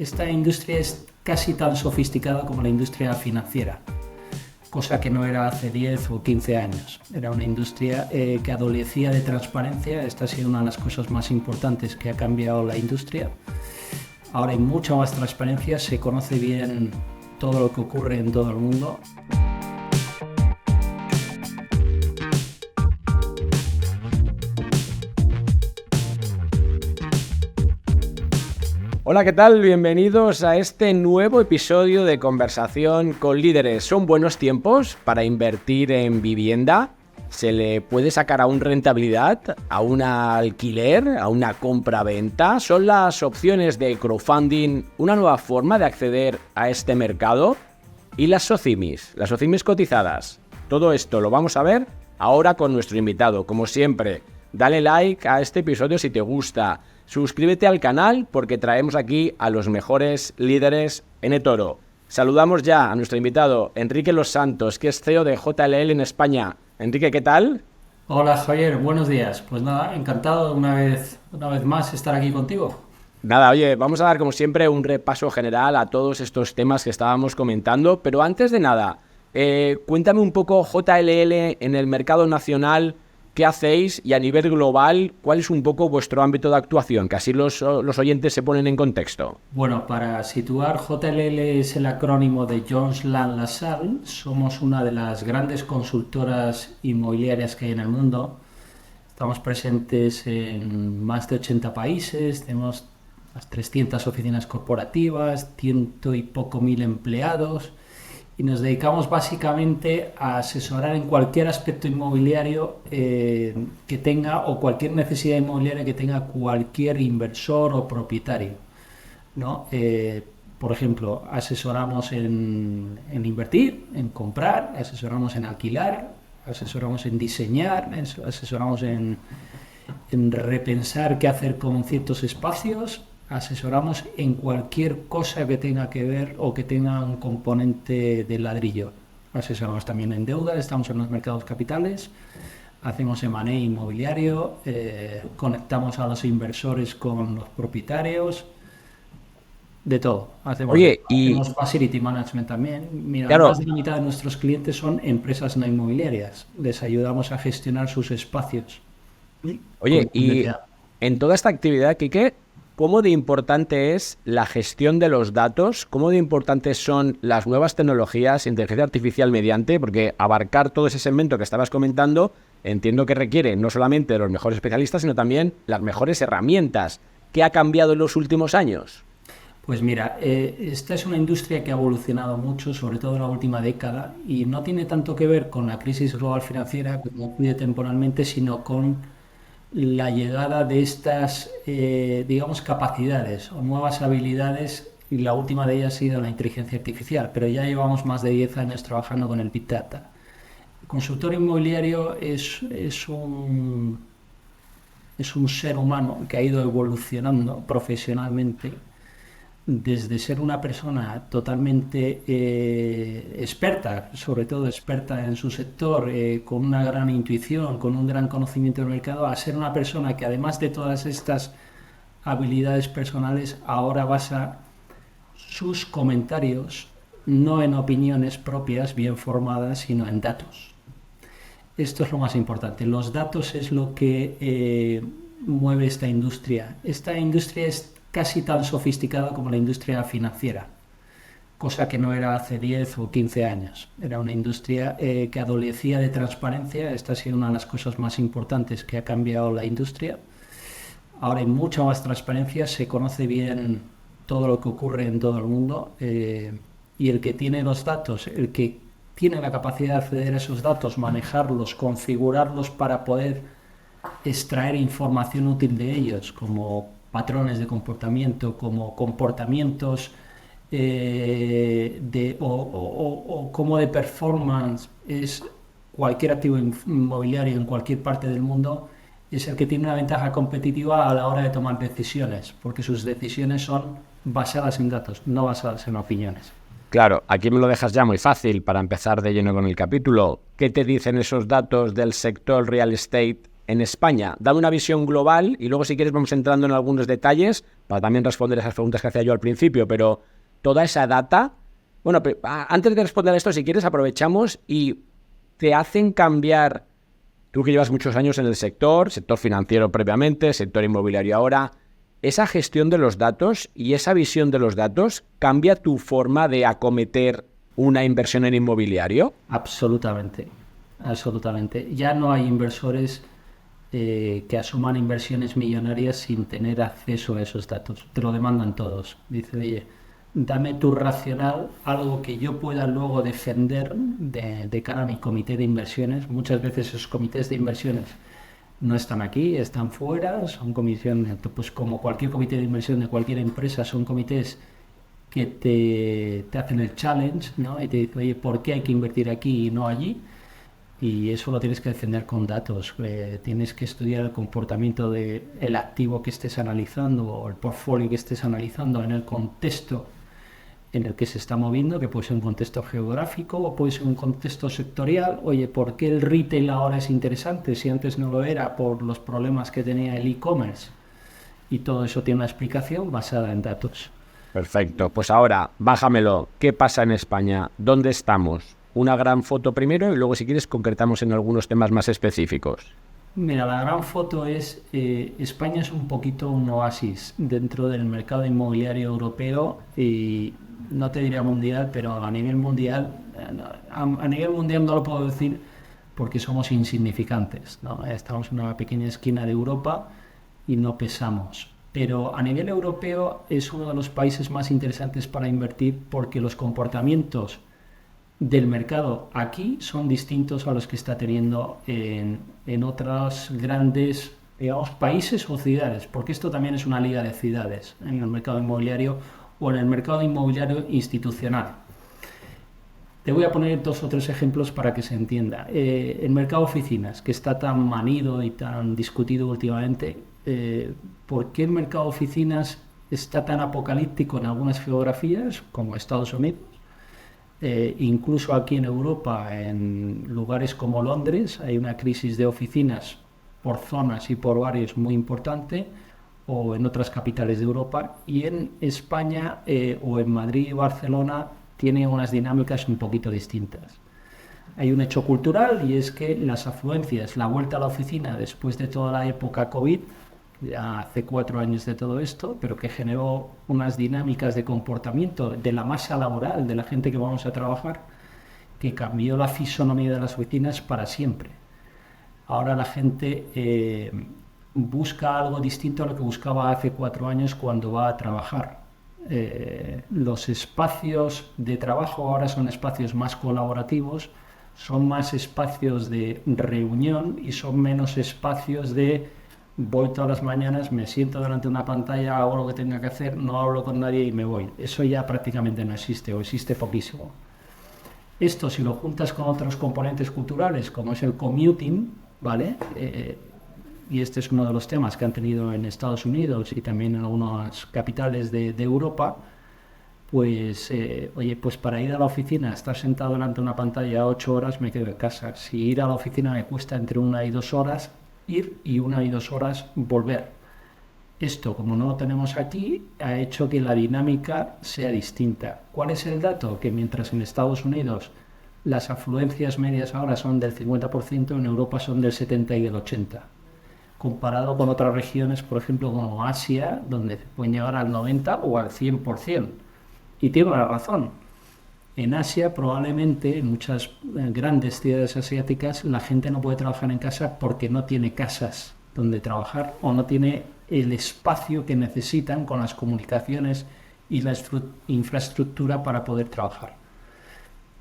Esta industria es casi tan sofisticada como la industria financiera, cosa que no era hace 10 o 15 años. Era una industria que adolecía de transparencia. Esta ha sido una de las cosas más importantes que ha cambiado la industria. Ahora hay mucha más transparencia, se conoce bien todo lo que ocurre en todo el mundo. Hola, ¿qué tal? Bienvenidos a este nuevo episodio de Conversación con Líderes. ¿Son buenos tiempos para invertir en vivienda? ¿Se le puede sacar aún rentabilidad a un alquiler, a una compra-venta? ¿Son las opciones de crowdfunding una nueva forma de acceder a este mercado? ¿Y las SOCIMIs cotizadas? Todo esto lo vamos a ver ahora con nuestro invitado. Como siempre, dale like a este episodio si te gusta. Suscríbete al canal porque traemos aquí a los mejores líderes en eToro. Saludamos ya a nuestro invitado, Enrique Los Santos, que es CEO de JLL en España. Enrique, ¿qué tal? Hola Javier, buenos días. Pues nada, encantado una vez más estar aquí contigo. Nada, oye, vamos a dar como siempre un repaso general a todos estos temas que estábamos comentando, pero antes de nada, cuéntame un poco JLL en el mercado nacional. ¿Qué hacéis? Y a nivel global, ¿cuál es un poco vuestro ámbito de actuación? Que así los oyentes se ponen en contexto. Bueno, para situar, JLL es el acrónimo de Jones Lang LaSalle. Somos una de las grandes consultoras inmobiliarias que hay en el mundo. Estamos presentes en más de 80 países, tenemos las 300 oficinas corporativas, 100 y poco mil empleados. Y nos dedicamos básicamente a asesorar en cualquier aspecto inmobiliario que tenga, o cualquier necesidad inmobiliaria que tenga cualquier inversor o propietario, ¿no? Por ejemplo, asesoramos en invertir, en comprar, asesoramos en alquilar, asesoramos en diseñar, asesoramos en repensar qué hacer con ciertos espacios. Asesoramos en cualquier cosa que tenga que ver o que tenga un componente de ladrillo. Asesoramos también en deuda, estamos en los mercados capitales, hacemos M&A inmobiliario, conectamos a los inversores con los propietarios, de todo. Hacemos facility management también. Mira, claro, más de la mitad de nuestros clientes son empresas no inmobiliarias. Les ayudamos a gestionar sus espacios. Oye, y en toda esta actividad, Quique, ¿cómo de importante es la gestión de los datos? ¿Cómo de importantes son las nuevas tecnologías, inteligencia artificial mediante? Porque abarcar todo ese segmento que estabas comentando, entiendo que requiere no solamente de los mejores especialistas, sino también las mejores herramientas. ¿Qué ha cambiado en los últimos años? Pues mira, esta es una industria que ha evolucionado mucho, sobre todo en la última década, y no tiene tanto que ver con la crisis global financiera, como ocurre temporalmente, sino con la llegada de estas, digamos, capacidades o nuevas habilidades, y la última de ellas ha sido la inteligencia artificial, pero ya llevamos más de 10 años trabajando con el Big Data. El consultor inmobiliario es un ser humano que ha ido evolucionando profesionalmente desde ser una persona totalmente experta, sobre todo experta en su sector, con una gran intuición, con un gran conocimiento del mercado, a ser una persona que, además de todas estas habilidades personales, ahora basa sus comentarios no en opiniones propias bien formadas, sino en datos. Esto es lo más importante. Los datos es lo que mueve esta industria. Esta industria es casi tan sofisticada como la industria financiera, cosa que no era hace 10 o 15 años. Era una industria que adolecía de transparencia. Esta ha sido una de las cosas más importantes que ha cambiado la industria. Ahora hay mucha más transparencia, se conoce bien todo lo que ocurre en todo el mundo, y el que tiene los datos, el que tiene la capacidad de acceder a esos datos, manejarlos, configurarlos para poder extraer información útil de ellos, como patrones de comportamiento, como comportamientos como de performance es cualquier activo inmobiliario en cualquier parte del mundo, es el que tiene una ventaja competitiva a la hora de tomar decisiones, porque sus decisiones son basadas en datos, no basadas en opiniones. Claro, aquí me lo dejas ya muy fácil para empezar de lleno con el capítulo. ¿Qué te dicen esos datos del sector real estate en España. Dame una visión global y luego si quieres vamos entrando en algunos detalles para también responder esas preguntas que hacía yo al principio, pero toda esa data... Bueno, pero antes de responder a esto, si quieres aprovechamos y te hacen cambiar, tú que llevas muchos años en el sector financiero previamente, sector inmobiliario ahora, esa gestión de los datos y esa visión de los datos cambia tu forma de acometer una inversión en inmobiliario. Absolutamente, absolutamente. Ya no hay inversores que asuman inversiones millonarias sin tener acceso a esos datos. Te lo demandan todos. Dice, oye, dame tu racional, algo que yo pueda luego defender de cara a mi comité de inversiones. Muchas veces esos comités de inversiones no están aquí, están fuera, son comisiones, pues como cualquier comité de inversión de cualquier empresa, son comités que te hacen el challenge, ¿no? Y te dicen, oye, ¿por qué hay que invertir aquí y no allí? Y eso lo tienes que defender con datos. Tienes que estudiar el comportamiento del activo que estés analizando o el portfolio que estés analizando en el contexto en el que se está moviendo, que puede ser un contexto geográfico o puede ser un contexto sectorial. Oye, ¿por qué el retail ahora es interesante si antes no lo era por los problemas que tenía el e-commerce? Y todo eso tiene una explicación basada en datos. Perfecto, pues ahora bájamelo. ¿Qué pasa en España? ¿Dónde estamos? Una gran foto primero y luego si quieres concretamos en algunos temas más específicos. Mira, la gran foto es, España es un poquito un oasis dentro del mercado inmobiliario europeo y no te diría mundial, pero a nivel mundial, a nivel mundial no lo puedo decir porque somos insignificantes, ¿no? Estamos en una pequeña esquina de Europa y no pesamos. Pero a nivel europeo es uno de los países más interesantes para invertir porque los comportamientos del mercado aquí son distintos a los que está teniendo en otros grandes, digamos, países o ciudades, porque esto también es una liga de ciudades en el mercado inmobiliario o en el mercado inmobiliario institucional. Te voy a poner 2 o 3 ejemplos para que se entienda. El mercado de oficinas, que está tan manido y tan discutido últimamente, ¿por qué el mercado de oficinas está tan apocalíptico en algunas geografías, como Estados Unidos? Incluso aquí en Europa, en lugares como Londres, hay una crisis de oficinas por zonas y por barrios muy importante, o en otras capitales de Europa, y en España o en Madrid y Barcelona tiene unas dinámicas un poquito distintas. Hay un hecho cultural y es que las afluencias, la vuelta a la oficina después de toda la época COVID, ya hace 4 años de todo esto, pero que generó unas dinámicas de comportamiento de la masa laboral, de la gente que vamos a trabajar, que cambió la fisonomía de las oficinas para siempre. Ahora la gente busca algo distinto a lo que buscaba hace 4 años cuando va a trabajar. Los espacios de trabajo ahora son espacios más colaborativos, son más espacios de reunión y son menos espacios de voy todas las mañanas, me siento delante de una pantalla, hago lo que tenga que hacer, no hablo con nadie y me voy. Eso ya prácticamente no existe o existe poquísimo. Esto, si lo juntas con otros componentes culturales, como es el commuting, ¿vale? Y este es uno de los temas que han tenido en Estados Unidos y también en algunas capitales de Europa, pues, oye, pues para ir a la oficina, estar sentado delante de una pantalla 8 horas, me quedo en casa. Si ir a la oficina me cuesta entre 1 y 2 horas, ir y 1 y 2 horas volver. Esto, como no lo tenemos aquí, ha hecho que la dinámica sea distinta. ¿Cuál es el dato? Que mientras en Estados Unidos las afluencias medias ahora son del 50%, en Europa son del 70 y del 80%. Comparado con otras regiones, por ejemplo, como Asia, donde pueden llegar al 90 o al 100%. Y tiene una razón. En Asia, probablemente, en muchas grandes ciudades asiáticas, la gente no puede trabajar en casa porque no tiene casas donde trabajar o no tiene el espacio que necesitan con las comunicaciones y la infraestructura para poder trabajar.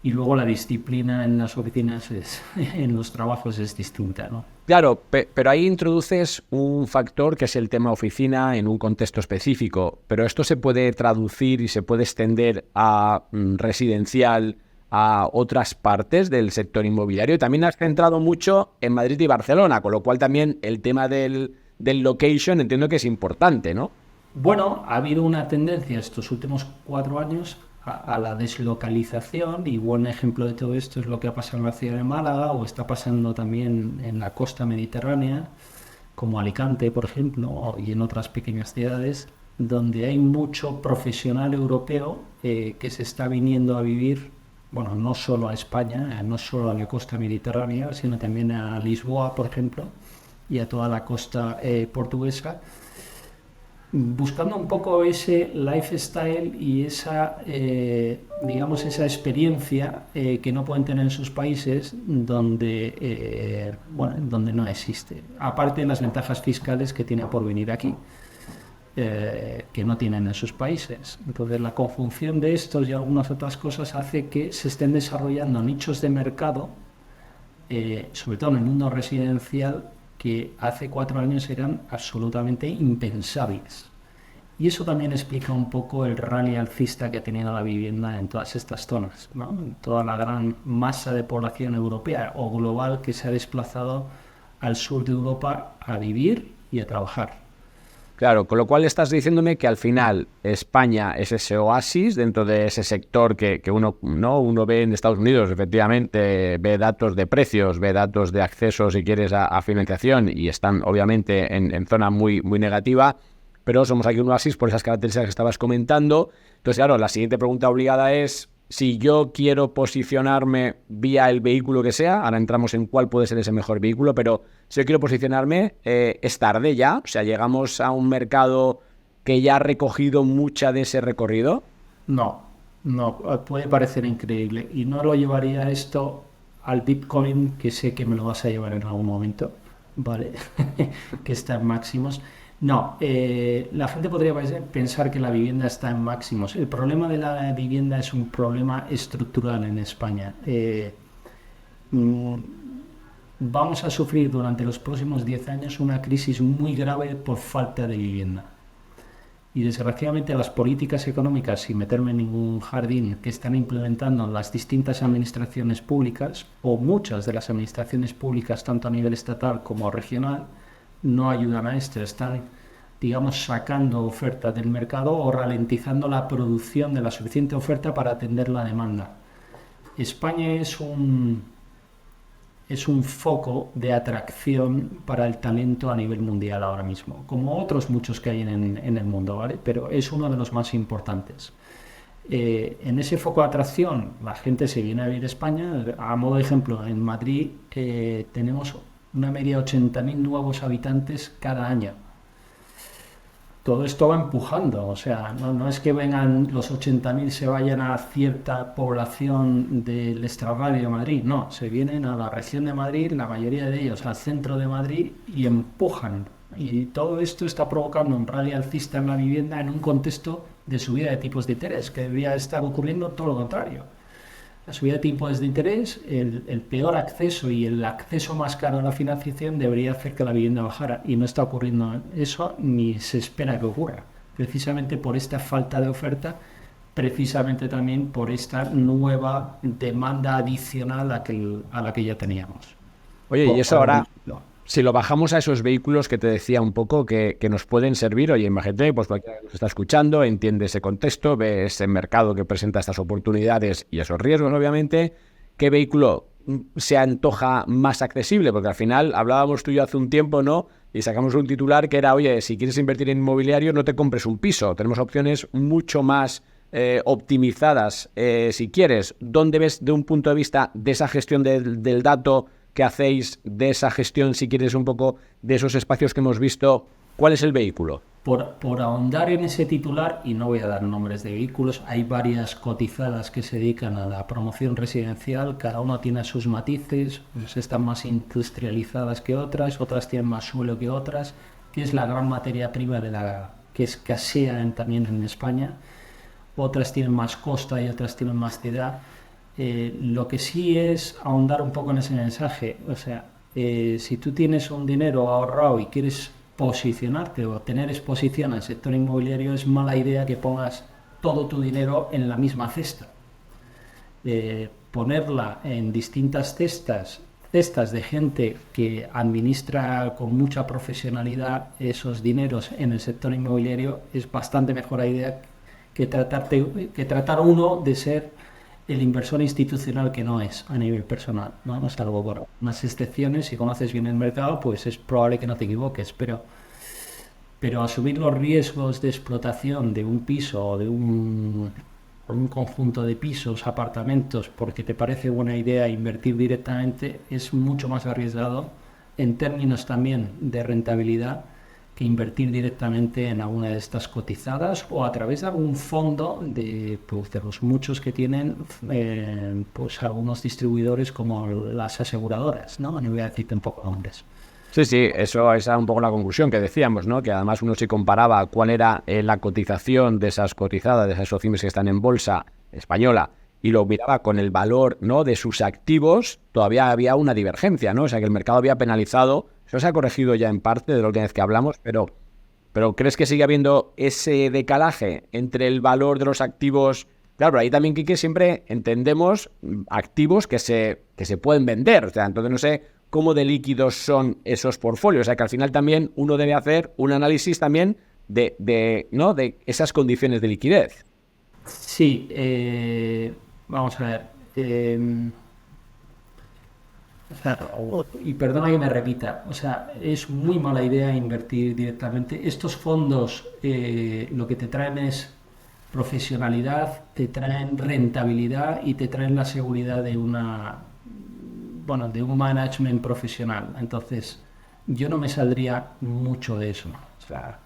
Y luego la disciplina en las oficinas, en los trabajos es distinta, ¿no? Claro, pero ahí introduces un factor que es el tema oficina en un contexto específico, pero esto se puede traducir y se puede extender a residencial, a otras partes del sector inmobiliario. Y también has centrado mucho en Madrid y Barcelona, con lo cual también el tema del location entiendo que es importante, ¿no? Bueno, ha habido una tendencia estos últimos 4 años a la deslocalización, y buen ejemplo de todo esto es lo que ha pasado en la ciudad de Málaga o está pasando también en la costa mediterránea, como Alicante, por ejemplo, y en otras pequeñas ciudades, donde hay mucho profesional europeo que se está viniendo a vivir, bueno, no solo a España, no solo a la costa mediterránea, sino también a Lisboa, por ejemplo, y a toda la costa portuguesa, buscando un poco ese lifestyle y esa, digamos, esa experiencia que no pueden tener en sus países bueno, donde no existe. Aparte de las ventajas fiscales que tiene por venir aquí, que no tienen en sus países. Entonces, la conjunción de estos y algunas otras cosas hace que se estén desarrollando nichos de mercado, sobre todo en el mundo residencial, que hace 4 años eran absolutamente impensables. Y eso también explica un poco el rally alcista que ha tenido la vivienda en todas estas zonas, ¿no? En toda la gran masa de población europea o global que se ha desplazado al sur de Europa a vivir y a trabajar. Claro, con lo cual estás diciéndome que al final España es ese oasis dentro de ese sector que uno, ¿no? Uno ve en Estados Unidos, efectivamente, ve datos de precios, ve datos de acceso, si quieres, a financiación, y están obviamente en zona muy, muy negativa, pero somos aquí un oasis por esas características que estabas comentando. Entonces, claro, la siguiente pregunta obligada es: si yo quiero posicionarme vía el vehículo que sea, ahora entramos en cuál puede ser ese mejor vehículo, pero si yo quiero posicionarme, es tarde ya, o sea, llegamos a un mercado que ya ha recogido mucha de ese recorrido. No, no, puede parecer increíble y no lo llevaría esto al Bitcoin, que sé que me lo vas a llevar en algún momento, ¿vale? Que está en máximos. No, la gente podría pensar que la vivienda está en máximos. El problema de la vivienda es un problema estructural en España. Mm, Vamos a sufrir durante los próximos 10 años una crisis muy grave por falta de vivienda. Y desgraciadamente las políticas económicas, sin meterme en ningún jardín, que están implementando las distintas administraciones públicas, o muchas de las administraciones públicas, tanto a nivel estatal como regional, no ayudan a esto. Están, digamos, sacando oferta del mercado o ralentizando la producción de la suficiente oferta para atender la demanda. España es un foco de atracción para el talento a nivel mundial ahora mismo, como otros muchos que hay en el mundo, ¿vale? Pero es uno de los más importantes. En ese foco de atracción, la gente se viene a vivir a España. A modo de ejemplo, en Madrid tenemos una media de 80.000 nuevos habitantes cada año. Todo esto va empujando, o sea, no es que vengan los 80.000 se vayan a cierta población del extrarradio de Madrid, no, se vienen a la región de Madrid, la mayoría de ellos al centro de Madrid, y empujan. Y todo esto está provocando un rally alcista en la vivienda en un contexto de subida de tipos de interés, que debería estar ocurriendo todo lo contrario. La subida de tipos de interés, el peor acceso y el acceso más caro a la financiación debería hacer que la vivienda bajara, y no está ocurriendo eso ni se espera que ocurra, precisamente por esta falta de oferta, precisamente también por esta nueva demanda adicional a la que ya teníamos. Oye, y eso ahora, Ejemplo. si lo bajamos a esos vehículos que te decía un poco que nos pueden servir, oye, imagínate, pues cualquiera que nos está escuchando entiende ese contexto, ve ese mercado que presenta estas oportunidades y esos riesgos, obviamente, ¿qué vehículo se antoja más accesible? Porque al final hablábamos tú y yo hace un tiempo, ¿no? Y sacamos un titular que era: oye, si quieres invertir en inmobiliario, no te compres un piso. Tenemos opciones mucho más optimizadas, si quieres. ¿Dónde ves, de un punto de vista de esa gestión del dato que hacéis, de esa gestión, si quieres, un poco de esos espacios que hemos visto, cuál es el vehículo? Por ahondar en ese titular, y no voy a dar nombres de vehículos, hay varias cotizadas que se dedican a la promoción residencial, cada una tiene sus matices, pues están más industrializadas que otras tienen más suelo que otras, que es la gran materia prima que escasea también en España. Otras tienen más costa y otras tienen más ciudad. Lo que sí es ahondar un poco en ese mensaje, o sea, si tú tienes un dinero ahorrado y quieres posicionarte o tener exposición al sector inmobiliario, es mala idea que pongas todo tu dinero en la misma cesta. Ponerla en distintas cestas estas de gente que administra con mucha profesionalidad esos dineros en el sector inmobiliario es bastante mejor idea que tratar uno de ser el inversor institucional que no es a nivel personal, ¿no? Salvo por unas excepciones, si conoces bien el mercado, pues es probable que no te equivoques, pero asumir los riesgos de explotación de un piso o de un conjunto de pisos, apartamentos, porque te parece buena idea invertir directamente, es mucho más arriesgado en términos también de rentabilidad que invertir directamente en alguna de estas cotizadas o a través de algún fondo pues, de los muchos que tienen pues algunos distribuidores como las aseguradoras, ¿no? No voy a decir tampoco nombres. Sí, sí, esa es un poco la conclusión que decíamos, ¿no? Que además uno se comparaba cuál era la cotización de esas cotizadas, de esas SOCIMs que están en bolsa española, y lo miraba con el valor, ¿no?, de sus activos, todavía había una divergencia, ¿no? O sea, que el mercado había penalizado. Eso se ha corregido ya en parte de la última vez que hablamos, pero ¿crees que sigue habiendo ese decalaje entre el valor de los activos? Claro, pero ahí también, Quique, siempre entendemos activos que se pueden vender. O sea, entonces no sé cómo de líquidos son esos portfolios. O sea, que al final también uno debe hacer un análisis también ¿no?, de esas condiciones de liquidez. Sí, vamos a ver. O sea, y perdona que me repita, o sea, es muy mala idea invertir directamente. Estos fondos lo que te traen es profesionalidad, te traen rentabilidad y te traen la seguridad de bueno, de un management profesional. Entonces, yo no me saldría mucho de eso, ¿no? O sea,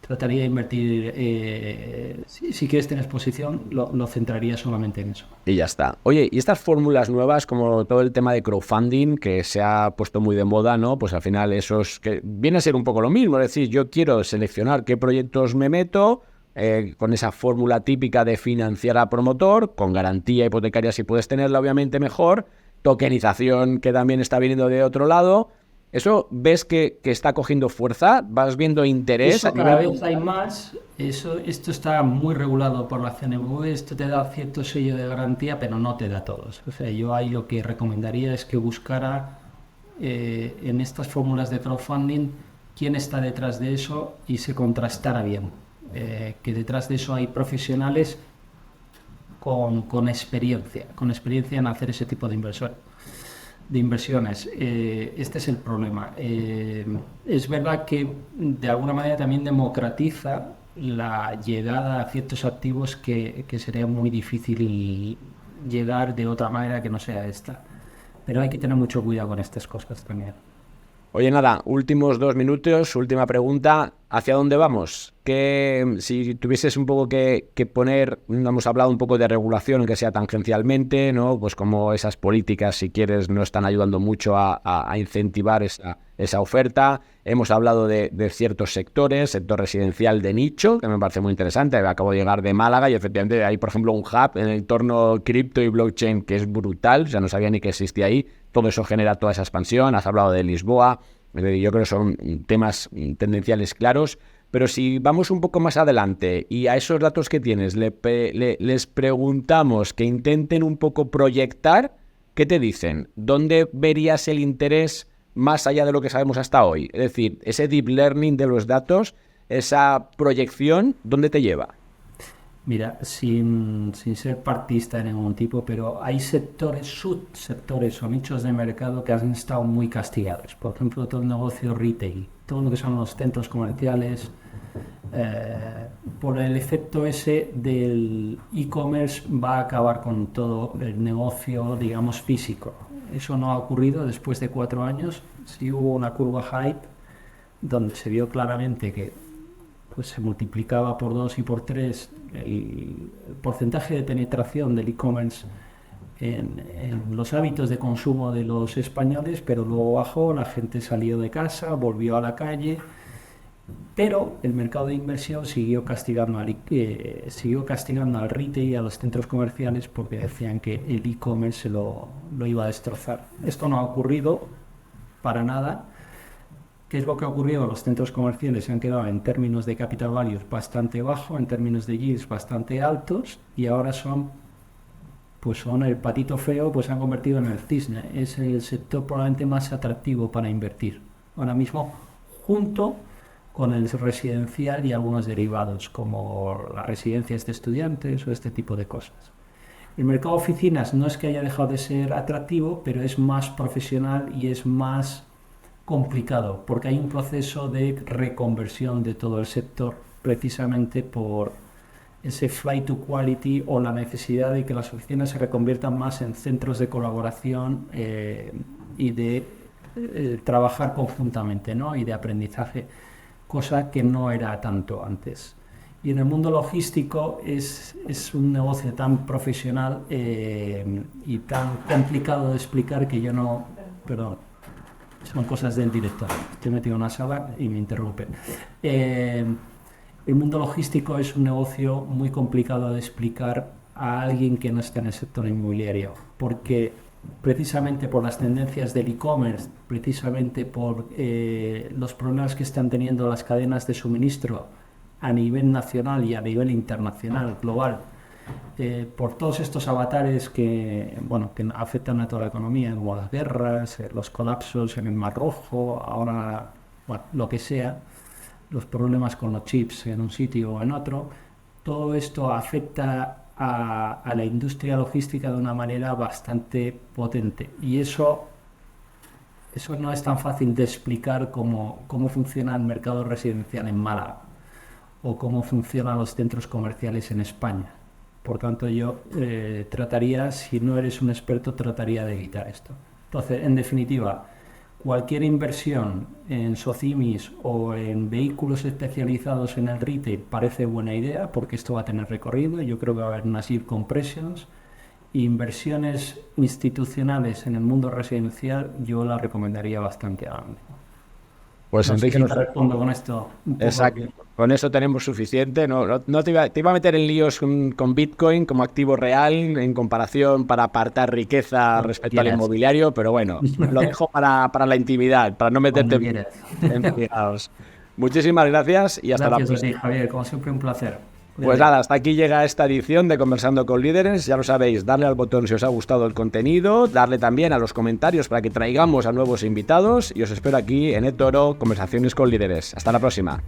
trataría de invertir, si quieres tener exposición, lo centraría solamente en eso. Y ya está. Oye, y estas fórmulas nuevas, como todo el tema de crowdfunding, que se ha puesto muy de moda, ¿no? Pues al final esos que viene a ser un poco lo mismo, es decir, yo quiero seleccionar qué proyectos me meto, con esa fórmula típica de financiar a promotor, con garantía hipotecaria si puedes tenerla, obviamente mejor, tokenización que también está viniendo de otro lado. ¿Eso ves que está cogiendo fuerza? ¿Vas viendo interés? Eso cada vez hay más. Esto está muy regulado por la CNMV. Esto te da cierto sello de garantía, pero no te da todos. O sea, yo ahí lo que recomendaría es que buscara en estas fórmulas de crowdfunding quién está detrás de eso y se contrastara bien. Que detrás de eso hay profesionales con experiencia en hacer ese tipo de inversiones. Este es el problema. Es verdad que de alguna manera también democratiza la llegada a ciertos activos que sería muy difícil llegar de otra manera que no sea esta. Pero hay que tener mucho cuidado con estas cosas también. Oye, nada, últimos 2 minutos, última pregunta. ¿Hacia dónde vamos? Que si tuvieses un poco que poner, hemos hablado un poco de regulación, aunque sea tangencialmente, ¿no? Pues como esas políticas, si quieres, no están ayudando mucho a incentivar esa oferta. Hemos hablado de ciertos sectores, sector residencial de nicho, que me parece muy interesante. Acabo de llegar de Málaga y efectivamente hay, por ejemplo, un hub en el entorno cripto y blockchain que es brutal. O sea, no sabía ni que existía ahí. Todo eso genera toda esa expansión. Has hablado de Lisboa. Yo creo que son temas tendenciales claros. Pero si vamos un poco más adelante y a esos datos que tienes les preguntamos que intenten un poco proyectar, ¿qué te dicen? ¿Dónde verías el interés más allá de lo que sabemos hasta hoy? Es decir, ese deep learning de los datos, esa proyección, ¿dónde te lleva? Mira, sin ser partista de ningún tipo, pero hay sectores, subsectores o nichos de mercado que han estado muy castigados. Por ejemplo, todo el negocio retail, todo lo que son los centros comerciales, por el efecto ese del e-commerce va a acabar con todo el negocio, digamos, físico. Eso no ha ocurrido después de 4 años. Sí hubo una curva hype donde se vio claramente que pues se multiplicaba por 2 y por 3 el porcentaje de penetración del e-commerce en los hábitos de consumo de los españoles, pero luego bajó, la gente salió de casa, volvió a la calle, pero el mercado de inversión siguió castigando al retail y a los centros comerciales porque decían que el e-commerce lo iba a destrozar. Esto no ha ocurrido para nada. ¿Qué es lo que ha ocurrido? Los centros comerciales se han quedado en términos de capital values bastante bajo, en términos de yields bastante altos y ahora son pues son el patito feo, pues se han convertido en el cisne. Es el sector probablemente más atractivo para invertir ahora mismo, junto con el residencial y algunos derivados, como las residencias de estudiantes o este tipo de cosas. El mercado de oficinas no es que haya dejado de ser atractivo, pero es más profesional y es más complicado, porque hay un proceso de reconversión de todo el sector, precisamente por ese flight to quality o la necesidad de que las oficinas se reconviertan más en centros de colaboración y de trabajar conjuntamente, ¿no? Y de aprendizaje, cosa que no era tanto antes. Y en el mundo logístico es un negocio tan profesional y tan complicado de explicar que yo no... Perdón, son cosas del director. Estoy metido en una sala y me interrumpe. El mundo logístico es un negocio muy complicado de explicar a alguien que no está en el sector inmobiliario, porque precisamente por las tendencias del e-commerce, precisamente por los problemas que están teniendo las cadenas de suministro a nivel nacional y a nivel internacional, global, por todos estos avatares que afectan a toda la economía, como las guerras, los colapsos en el Mar Rojo, ahora lo que sea, los problemas con los chips en un sitio o en otro, todo esto afecta a la industria logística de una manera bastante potente. Y eso no es tan fácil de explicar como cómo funciona el mercado residencial en Málaga o cómo funcionan los centros comerciales en España. Por tanto, yo trataría, si no eres un experto, trataría de evitar esto. Entonces, en definitiva, cualquier inversión en SOCIMIs o en vehículos especializados en el retail parece buena idea, porque esto va a tener recorrido. Yo creo que va a haber unas yield compressions. Inversiones institucionales en el mundo residencial, yo la recomendaría bastante grande. Pues No Enrique, sé si te respondo con esto. exacto. Con eso tenemos suficiente. No te iba a meter en líos con Bitcoin como activo real en comparación para apartar riqueza respecto al inmobiliario, pero bueno, lo dejo para la intimidad, para no meterte en fregados. Muchísimas gracias y hasta la próxima. Gracias a ti, Javier, como siempre un placer. Pues nada, hasta aquí llega esta edición de Conversando con Líderes. Ya lo sabéis, darle al botón si os ha gustado el contenido, darle también a los comentarios para que traigamos a nuevos invitados y os espero aquí en eToro Conversaciones con Líderes. Hasta la próxima.